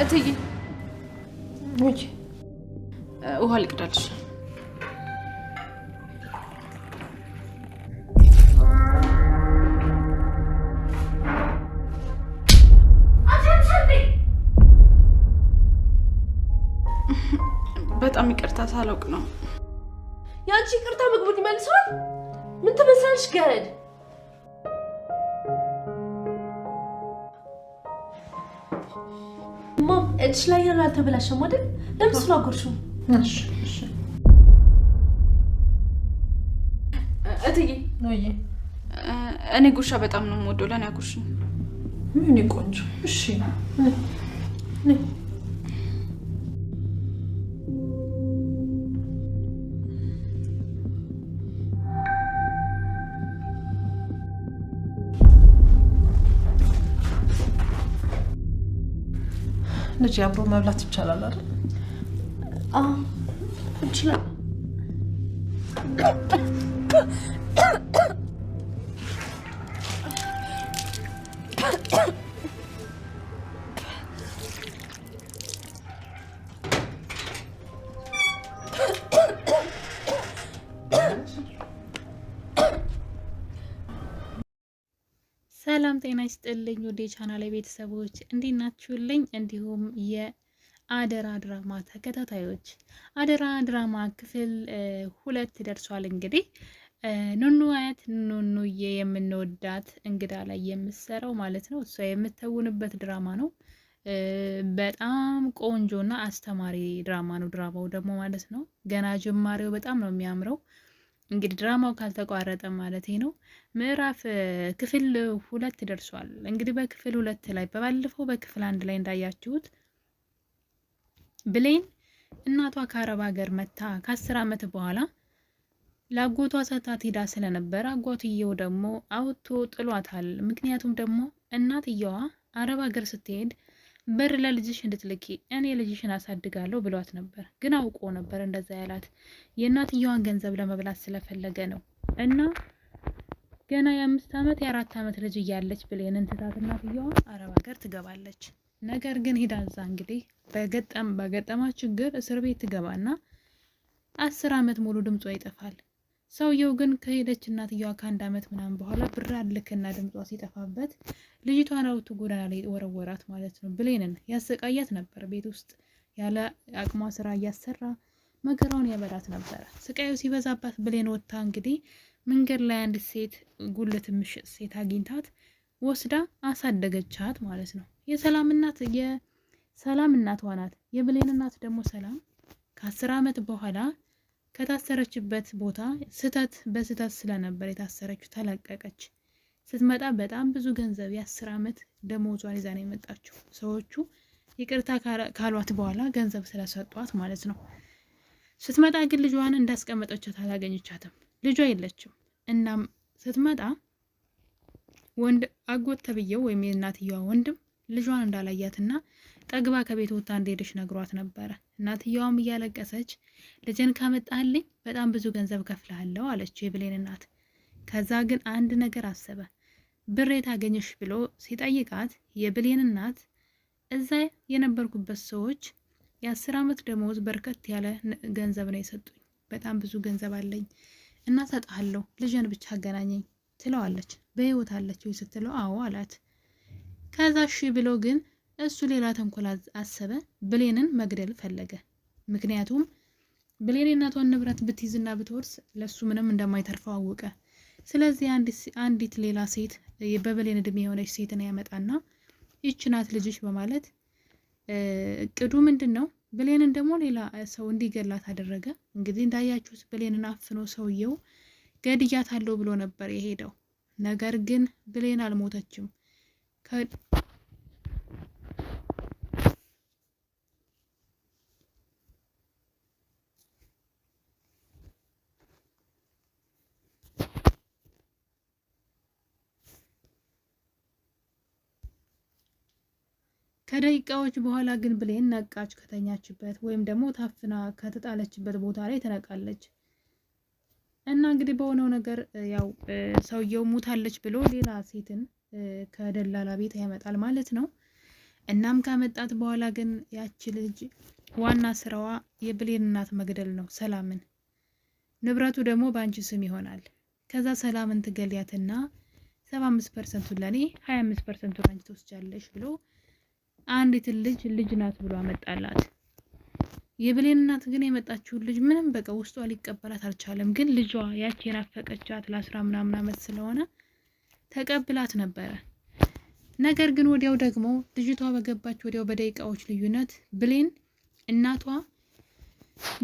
እትዬ ውጭ ውሃ ልቅዳልሽ። በጣም ይቅርታ ሳላውቅ ነው። ያንቺ ይቅርታ ምግቡን ይመልሰዋል? ምን ትመስላለሽ ገረድ? ማም እጅሽ ላይ ያለው አልተበላሸም አይደል? ለምን ስላጎርሽው? እሺ እሺ። እትዬ ነይ። እኔ ጉርሻ በጣም ነው የምወደው። ለኔ አጉርሽኝ። ምን ቆንጆ። እሺ ነይ። ልጅ አብሮ መብላት ይቻላል አይደል? አዎ ይችላል። ሰላም ጤና ይስጥልኝ ወደ ቻናሌ ቤተሰቦች እንዴት ናችሁልኝ? እንዲሁም የአደራ ድራማ ተከታታዮች አደራ ድራማ ክፍል 2 ደርሷል። እንግዲህ ኑኑ አያት ኑኑዬ የምንወዳት እንግዳ ላይ የምትሰራው ማለት ነው። እሷ የምትተውንበት ድራማ ነው። በጣም ቆንጆና አስተማሪ ድራማ ነው። ድራማው ደግሞ ማለት ነው ገና ጅማሬው በጣም ነው የሚያምረው። እንግዲህ ድራማው ካልተቋረጠ ማለት ነው። ምዕራፍ ክፍል 2 ደርሷል። እንግዲህ በክፍል 2 ላይ ባለፈው በክፍል 1 ላይ እንዳያችሁት ብሌን እናቷ ከአረብ ሀገር መታ ከ10 ዓመት በኋላ ለአጎቷ ሰታት ሄዳ ስለነበረ አጎትየው ደግሞ አውጥቶ ጥሏታል። ምክንያቱም ደግሞ እናትየዋ አረብ ሀገር ስትሄድ በር ለልጅሽ እንድትልኪ እኔ ልጅሽን አሳድጋለሁ ብሏት ነበር። ግን አውቆ ነበር እንደዛ ያላት የእናትየዋን ገንዘብ ለመብላት ስለፈለገ ነው። እና ገና የ5 ዓመት የ4 ዓመት ልጅ እያለች ብሌን እንትታት እናትየዋ አረብ ሀገር ትገባለች። ነገር ግን ሂዳ እዛ እንግዲህ በገጠማ ችግር እስር ቤት ትገባና 10 ዓመት ሙሉ ድምጿ ይጠፋል። ሰውየው ግን ከሄደች እናትየዋ ከ1 ዓመት ምናምን በኋላ ብር አልክና ድምጿ ሲጠፋበት ልጅቷን አውጥቶ ጎዳና ላይ ወረወራት ማለት ነው። ብሌንን ያሰቃያት ነበር። ቤት ውስጥ ያለ አቅሟ ስራ እያሰራ መከራውን ያበላት ነበር። ስቃዩ ሲበዛባት ብሌን ወጥታ እንግዲህ መንገድ ላይ አንድ ሴት ጉልት ምሽጥ ሴት አግኝታት ወስዳ አሳደገቻት ማለት ነው። የሰላም እናት ናት። የብሌን እናት ደግሞ ሰላም ከ10 ዓመት በኋላ ከታሰረችበት ቦታ በስተት ስለነበር የታሰረችው ተለቀቀች። ስትመጣ በጣም ብዙ ገንዘብ የ10 ዓመት ደሞዟን ይዛ ነው የመጣችው። ሰዎቹ ይቅርታ ካሏት በኋላ ገንዘብ ስለሰጧት ማለት ነው። ስትመጣ ግን ልጇን እንዳስቀመጠቻት አላገኘቻትም። ልጇ የለችም። እናም ስትመጣ አጎት ተብዬው ወይም የእናትየዋ ወንድም ልጇን እንዳላያትና ጠግባ ከቤት ወጣ እንደሄደች ነግሯት ነበረ። እናትየዋም እያለቀሰች ልጅን ካመጣልኝ በጣም ብዙ ገንዘብ ከፍላለሁ አለችው የብሌን እናት። ከዛ ግን አንድ ነገር አሰበ። ብር ታገኘሽ ብሎ ሲጠይቃት የብሌን እናት እዛ የነበርኩበት ሰዎች የ10 ዓመት ደሞዝ በርከት ያለ ገንዘብ ነው የሰጡኝ። በጣም ብዙ ገንዘብ አለኝ እና ሰጣለሁ፣ ልጅን ብቻ አገናኘኝ ትለዋለች። በህይወት አለች ወይ ስትለው አዎ አላት። ከዛ እሺ ብሎ ግን እሱ ሌላ ተንኮል አሰበ። ብሌንን መግደል ፈለገ። ምክንያቱም ብሌን እናቷን ንብረት ብትይዝና ብትወርስ ለሱ ምንም እንደማይተርፈው አወቀ። ስለዚህ አንዲት ሌላ ሴት በብሌን እድሜ የሆነች ሴትን ያመጣና ይህች ናት ልጅሽ በማለት እቅዱ ምንድን ነው? ብሌንን ደግሞ ሌላ ሰው እንዲገላት አደረገ። እንግዲህ እንዳያችሁት ብሌንን አፍኖ ሰውየው ገድያታለሁ ብሎ ነበር የሄደው። ነገር ግን ብሌን አልሞተችም። ከደቂቃዎች በኋላ ግን ብሌን ነቃች። ከተኛችበት ወይም ደግሞ ታፍና ከተጣለችበት ቦታ ላይ ትነቃለች። እና እንግዲህ በሆነው ነገር ያው ሰውየው ሙታለች ብሎ ሌላ ሴትን ከደላላ ቤት ያመጣል ማለት ነው። እናም ካመጣት በኋላ ግን ያቺ ልጅ ዋና ስራዋ የብሌን እናት መግደል ነው ሰላምን። ንብረቱ ደግሞ በአንቺ ስም ይሆናል። ከዛ ሰላምን ትገሊያትና 75% ለኔ 25% አንቺ ትወስጃለሽ ብሎ አንዲት ልጅ ናት ብሎ አመጣላት። የብሌን እናት ግን የመጣችውን ልጅ ምንም በቃ ውስጧ ሊቀበላት አልቻለም። ግን ልጇ ያቺ የናፈቀቻት ለ10 ምናምን ዓመት ስለሆነ ተቀብላት ነበረ። ነገር ግን ወዲያው ደግሞ ልጅቷ በገባች ወዲያው በደቂቃዎች ልዩነት ብሌን እናቷ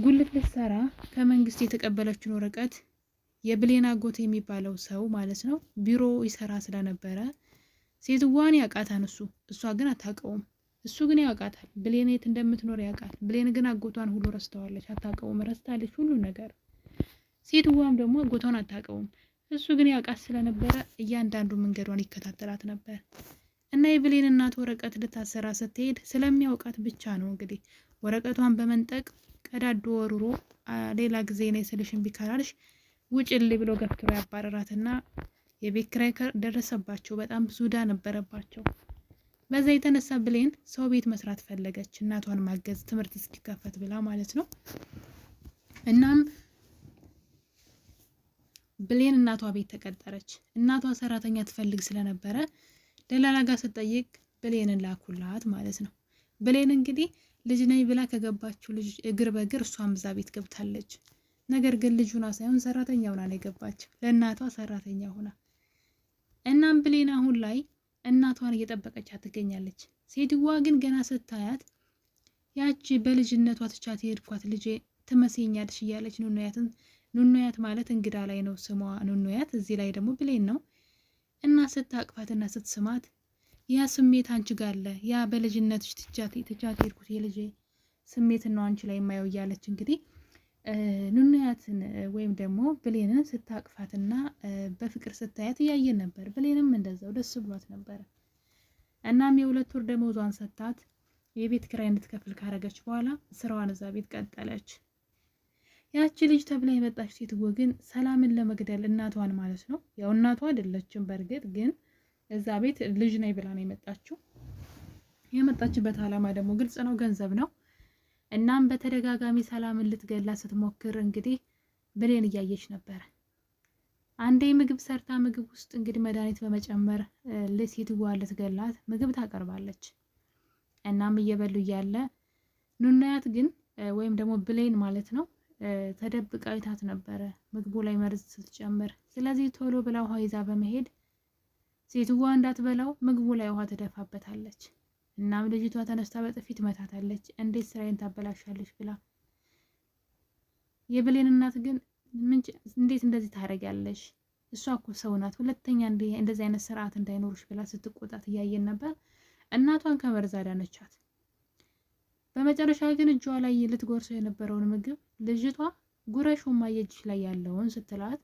ጉልት ልትሰራ ከመንግስት የተቀበለችውን ወረቀት የብሌን አጎት የሚባለው ሰው ማለት ነው ቢሮ ይሰራ ስለነበረ ሴትዋን ያውቃታል እሷ ግን አታውቀውም። እሱ ግን ያውቃታል፣ ብሌን የት እንደምትኖር ያውቃል። ብሌን ግን አጎቷን ሁሉ ረስተዋለች፣ አታውቀውም፣ ረስታለች ሁሉ ነገር። ሴትዋም ደግሞ አጎቷን አታውቀውም። እሱ ግን ያውቃት ስለነበረ እያንዳንዱ መንገዷን ይከታተላት ነበር። እና የብሌን እናት ወረቀት ልታሰራ ስትሄድ ስለሚያውቃት ብቻ ነው እንግዲህ ወረቀቷን በመንጠቅ ቀዳዶ ወርሮ ሌላ ጊዜ ነው ስልሽን ቢካላልሽ ውጭልኝ ብሎ ገፍትሮ ያባረራትና የቤት ኪራይ ደረሰባቸው። በጣም ብዙ ዕዳ ነበረባቸው። በዛ የተነሳ ብሌን ሰው ቤት መስራት ፈለገች፣ እናቷን ማገዝ ትምህርት እስኪከፈት ብላ ማለት ነው። እናም ብሌን እናቷ ቤት ተቀጠረች። እናቷ ሰራተኛ ትፈልግ ስለነበረ ደላላ ጋር ስትጠይቅ ብሌንን ላኩላት ማለት ነው። ብሌን እንግዲህ ልጅ ነኝ ብላ ከገባችው ልጅ እግር በእግር እሷም እዛ ቤት ገብታለች። ነገር ግን ልጁና ሳይሆን ሰራተኛ ሆና ነው የገባችው፣ ለእናቷ ሰራተኛ ሆና። እናም ብሌን አሁን ላይ እናቷን እየጠበቀቻት ትገኛለች። ሴትዋ ግን ገና ስታያት ያቺ በልጅነቷ ትቻት የሄድኳት ልጄ ትመስኛለሽ እያለች ኑኑያት ማለት እንግዳ ላይ ነው ስሟ ኑኑያት፣ እዚህ ላይ ደግሞ ብሌን ነው። እና ስታቅፋትና ስትስማት ያ ስሜት አንቺ ጋር አለ፣ ያ በልጅነትሽ ትቻት የሄድኩት የልጄ ስሜት ነው አንቺ ላይ የማየው እያለች እንግዲህ ኑኑያትን ወይም ደግሞ ብሌንን ስታቅፋትና በፍቅር ስታያት እያየን ነበር። ብሌንም እንደዛው ደስ ብሏት ነበር። እናም የ2 ወር ደመወዟን ሰጥታት የቤት ኪራይ እንድትከፍል ካረገች በኋላ ስራዋን እዛ ቤት ቀጠለች። ያቺ ልጅ ተብላ የመጣች ሴትዮ ግን ሰላምን ለመግደል እናቷን ማለት ነው፣ ያው እናቷ አይደለችም በእርግጥ ግን እዛ ቤት ልጅ ነኝ ብላ ነው የመጣችው። የመጣችበት ዓላማ ደግሞ ግልጽ ነው፣ ገንዘብ ነው። እናም በተደጋጋሚ ሰላምን ልትገላ ስትሞክር እንግዲህ ብሌን እያየች ነበር። አንዴ ምግብ ሰርታ ምግብ ውስጥ እንግዲህ መድኃኒት በመጨመር ለሴትዋ ልትገላት ምግብ ታቀርባለች። እናም እየበሉ እያለ ኑኑያት ግን ወይም ደግሞ ብሌን ማለት ነው ተደብቃ አይታት ነበረ ምግቡ ላይ መርዝ ስትጨምር። ስለዚህ ቶሎ ብላ ውሃ ይዛ በመሄድ ሴትዋ እንዳትበላው ምግቡ ላይ ውሃ ትደፋበታለች። እናም ልጅቷ ተነስታ በጥፊት መታታለች። እንዴት ስራዬን ታበላሻለች ብላ። የብሌን እናት ግን እንዴት እንደዚህ ታደርጊያለሽ? እሷ እኮ ሰው ናት፣ ሁለተኛ እንደዚህ አይነት ስርዓት እንዳይኖርሽ ብላ ስትቆጣት እያየን ነበር። እናቷን ከመርዝ አዳነቻት። በመጨረሻ ግን እጇ ላይ ልትጎርሰው የነበረውን ምግብ ልጅቷ ጉረሹማ የእጅሽ ላይ ያለውን ስትላት፣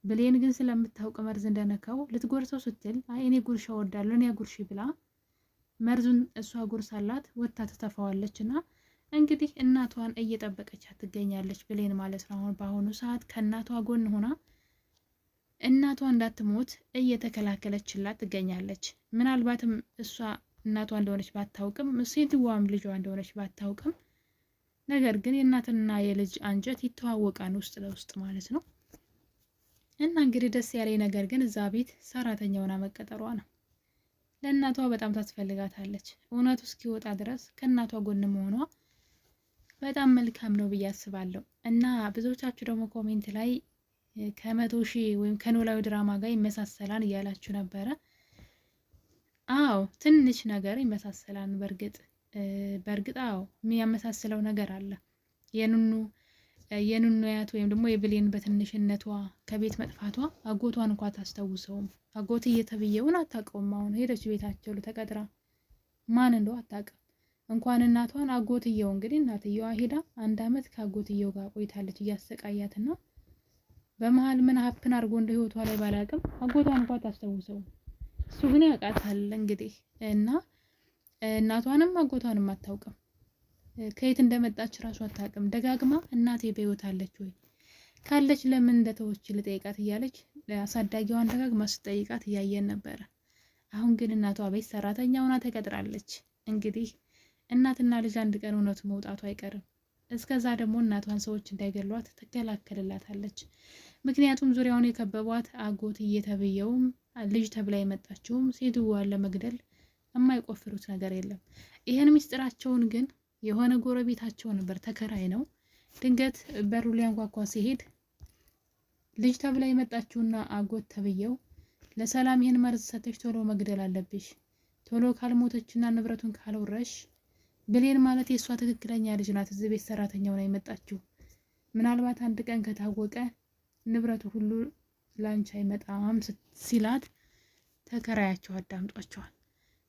ብሌን ግን ስለምታውቅ መርዝ እንደነካው ልትጎርሰው ስትል አይ እኔ ጉርሻ እወዳለሁ እኔ ጉርሺ ብላ መርዙን እሷ ጉርሳላት ወጥታ ትተፋዋለች። እና እንግዲህ እናቷን እየጠበቀቻት ትገኛለች ብሌን ማለት ነው። አሁን በአሁኑ ሰዓት ከእናቷ ጎን ሆና እናቷ እንዳትሞት እየተከላከለችላት ትገኛለች። ምናልባትም እሷ እናቷ እንደሆነች ባታውቅም ሴትዋም ልጇ እንደሆነች ባታውቅም፣ ነገር ግን የእናትና የልጅ አንጀት ይተዋወቃን ውስጥ ለውስጥ ማለት ነው። እና እንግዲህ ደስ ያለኝ ነገር ግን እዛ ቤት ሰራተኛ ሆና መቀጠሯ ነው። ለእናቷ በጣም ታስፈልጋታለች። እውነቱ እስኪወጣ ድረስ ከእናቷ ጎን መሆኗ በጣም መልካም ነው ብዬ አስባለሁ። እና ብዙዎቻችሁ ደግሞ ኮሜንት ላይ ከ100,000 ወይም ከኖላዊ ድራማ ጋር ይመሳሰላል እያላችሁ ነበረ። አዎ ትንሽ ነገር ይመሳሰላል። በእርግጥ አዎ የሚያመሳስለው ነገር አለ። የኑኑያት ወይም ደግሞ የብሌን በትንሽነቷ ከቤት መጥፋቷ አጎቷን እንኳን አታስታውሰውም። አጎት እየተብየውን አታውቀውም። አሁን ሄደች ቤታቸው ተቀጥራ ማን እንደው አታውቅም። እንኳን እናቷን አጎትየው እንግዲህ እናትየዋ ሄዳ 1 አመት ከአጎትየው ጋር ቆይታለች እያሰቃያትና በመሃል ምን ሀፕን አድርጎ እንደ ህይወቷ ላይ ባላቅም አጎቷን እንኳን አታስታውሰውም። እሱ ግን ያውቃታል እንግዲህ እና እናቷንም አጎቷንም አታውቅም። ከየት እንደመጣች ራሱ አታውቅም። ደጋግማ እናቴ በህይወት አለች ወይ ካለች ለምን እንደተወች ልጠይቃት እያለች አሳዳጊዋን ደጋግማ ስትጠይቃት እያየን ነበረ። አሁን ግን እናቷ ቤት ሰራተኛ ሆና ተቀጥራለች። እንግዲህ እናትና ልጅ አንድ ቀን እውነቱ መውጣቱ አይቀርም። እስከዛ ደግሞ እናቷን ሰዎች እንዳይገሏት ትከላከልላታለች። ምክንያቱም ዙሪያውን የከበቧት አጎት እየተብየውም ልጅ ተብላ የመጣችውም ሴትዋን ለመግደል የማይቆፍሩት ነገር የለም። ይህን ምስጢራቸውን ግን የሆነ ጎረቤታቸው ነበር፣ ተከራይ ነው። ድንገት በሩ ሊያንኳኳ ሲሄድ ልጅ ተብላ የመጣችውና አጎት ተብየው ለሰላም ይህን መርዝ ሰተሽ ቶሎ መግደል አለብሽ፣ ቶሎ ካልሞተችና ንብረቱን ካልወረሽ፣ ብሌን ማለት የእሷ ትክክለኛ ልጅ ናት፣ እዚህ ቤት ሰራተኛው ነው የመጣችው፣ ምናልባት አንድ ቀን ከታወቀ ንብረቱ ሁሉ ላንቺ አይመጣም ሲላት ተከራያቸው አዳምጧቸዋል።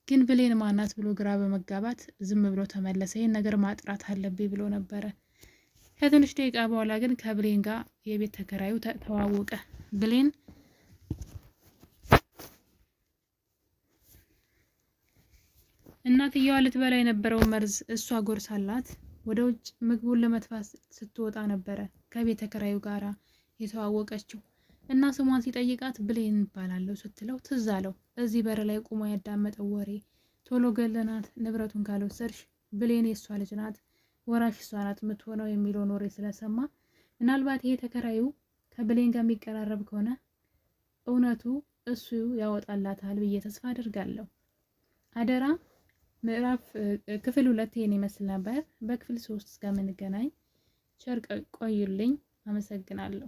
ግን ብሌን ማናት ብሎ ግራ በመጋባት ዝም ብሎ ተመለሰ። ይህን ነገር ማጥራት አለብኝ ብሎ ነበረ። ከትንሽ ደቂቃ በኋላ ግን ከብሌን ጋር የቤት ተከራዩ ተዋወቀ። ብሌን እናትየዋ ልትበላ የነበረው መርዝ እሷ ጎርሳላት ወደ ውጭ ምግቡን ለመትፋት ስትወጣ ነበረ ከቤት ተከራዩ ጋራ የተዋወቀችው። እና ስሟን ሲጠይቃት ብሌን እባላለሁ ስትለው ትዝ አለው። እዚህ በር ላይ ቆሞ ያዳመጠው ወሬ ቶሎ ገለናት፣ ንብረቱን ካልወሰድሽ ብሌን የእሷ ልጅ ናት፣ ወራሽ እሷ ናት የምትሆነው የሚለውን ወሬ ስለሰማ ምናልባት ይሄ ተከራዩ ከብሌን ጋር የሚቀራረብ ከሆነ እውነቱ እሱ ያወጣላታል ብዬ ተስፋ አድርጋለሁ። አደራ ክፍል 2 ይሄን ይመስል ነበር። በክፍል 3 እስከምንገናኝ ቸር ቆዩልኝ። አመሰግናለሁ።